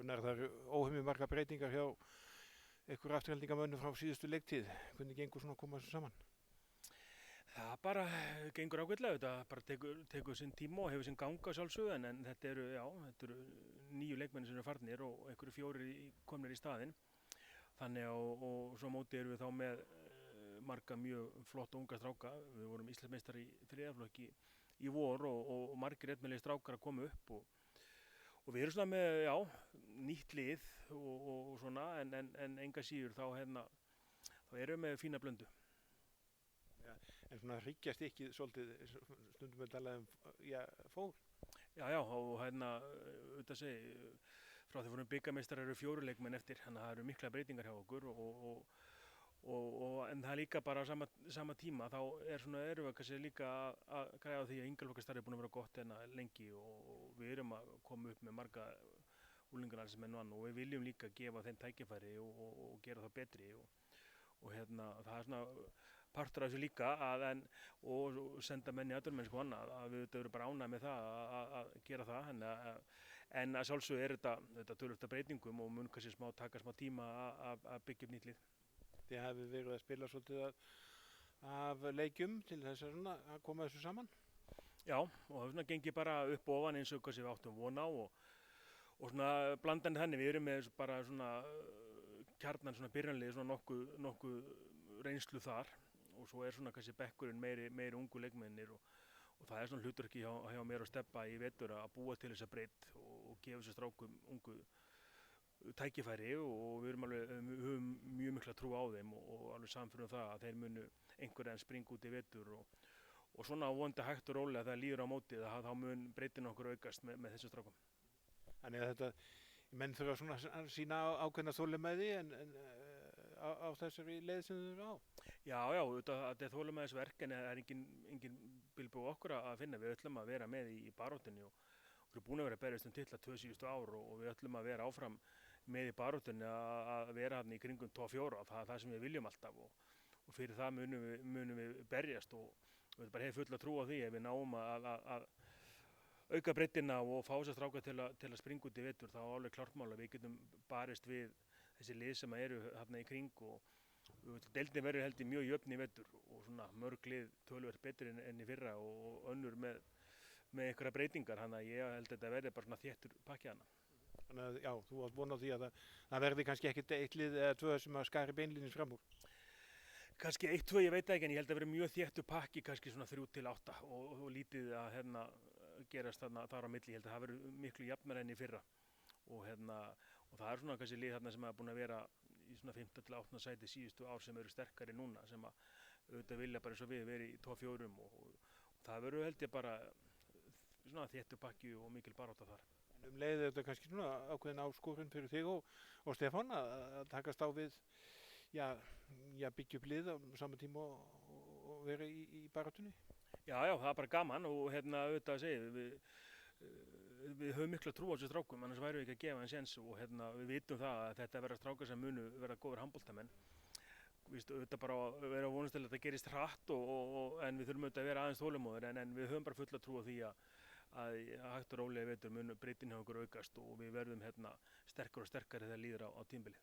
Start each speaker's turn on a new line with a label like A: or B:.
A: Gunnar, það eru óhemju margar breytingar hjá ykkur afturheldingamönnum frá síðustu leiktíð. Hvernig gengur svona að koma þessu saman?
B: Það bara gengur ágætlega, þetta bara tekur sinn tíma og hefur sinn ganga sjálfsögðu en þetta eru 9 leikmenn sem eru farnir og einhverju 4 komnir í staðinn. Þannig og svo á móti erum við þá með marga mjög flotta unga stráka. Við vorum Íslandsmeistari í 3. flokki í vor og margir efnilegir strákar að koma upp og við erum svona með, nýtt lið og svona en enga síður þá erum við með fína blöndu.
A: Ja, en svona hryggjast ekki svolítið, stundum við talað fór?
B: Já, og auðvitað segi, frá því vorum bikarmeistarar eru 4 leikmenn eftir, þannig að það eru mikla breytingar hjá okkur en það er líka bara á sama tíma, þá erum við kannski líka að græða á því að yngreflokkastarfið er búin að vera gott lengi og við erum að koma upp með marga unglingalandsmenn og við viljum líka gefa þeim tækifæri og gera það betri og það er svona partur af þessu líka og senda menn í atvinnumennsku og annað að við erum bara ánægð með það að gera það en að sjálfsögðu er þetta töluvert af breytingum og mun kannski taka smá tíma að byggja upp nýtt lið.
A: Þið hafið verið að spila svolítið af leikjum til þess að koma þessu saman?
B: Já, og það gengið bara upp og ofan eins og hvað sem við áttum von á og svona blandan þannig, við erum með bara svona kjarnan svona byrjanlið, svona nokkuð reynslu þar og svo er svona kannski bekkurinn meiri ungu leikmennir og það er svona hlutverki hjá mér að steppa í vetur að búa til þessa breidd og gefa sér strákum ungu tækifæri og við höfum mjög mikla trú á þeim og alveg samfyrir það að þeir munu einhverjum springa út í vetur og svona vonandi hægt og rólega þegar líður á mótið að þá mun breytin okkur aukast með þessu strákum.
A: Þannig að menn þurfa svona að sýna ákveðna þolinmæði á þessari leið sem þau eru á?
B: Já, þetta er þolinmæðisverk en það er engin bilbug okkur að finna. Við ætlum að vera með í baráttunni og við erum búin að vera að berjast titla 2 síðustu ár og við ætlum að vera áfram með í baráttunni að vera þarna í kringum 2-4. Það er það sem við viljum alltaf og fyrir það munum við berjast og við bara hefum fulla trú á því ef við náum að auka breiddina og fá þess að stráka til að springa út í vetur, þá er alveg klart mál að við getum barist við þessi lið sem eru þarna í kring og deildin verður held í mjög jöfn í vetur og svona mörg lið töluvert betri en í fyrra og önnur með einhverja breytingar, þannig að ég held að þetta verði bara svona þéttur pakki hana.
A: Þannig að já, þú átt von á því að það verði kannski ekkert 1 lið eða 2 sem að skari beinlínis fram úr?
B: Kannski 1-2, ég veit það ekki, en ég held að vera mjög þéttur pakki, kannski svona 3-8 og lítið að gerast þar á milli. Ég held að það verður miklu jafnara enn í fyrra og það er svona kannski lið sem er búin að vera í svona 5-8 sæti síðustu ár sem eru sterkari núna sem að auðvitað vilja bara eins og við verið í 2-4 og það verður held ég bara svona þéttur pakki og mikil barátta þar.
A: En leið þetta kannski svona ákveðin áskorun fyrir þig og Stefán að takast á við byggja upp lið á sama tíma og vera í baráttunni?
B: Já, það er bara gaman og auðvitað að segja við höfum mikla trú á þessu strákum, annars værum við ekki að gefa þeim séns og við vitum það að þetta verða strákar sem munu verða góðir handboltamenn. Auðvitað bara að vera vonast til að þetta gerist hratt en við þurfum auðvitað að vera aðeins þolinmóðir en við höfum bara fulla trú á því að hægt og rólega vetur munu breytin hjá okkur aukast og við verðum sterkari og sterkari þegar líður á tímabilið.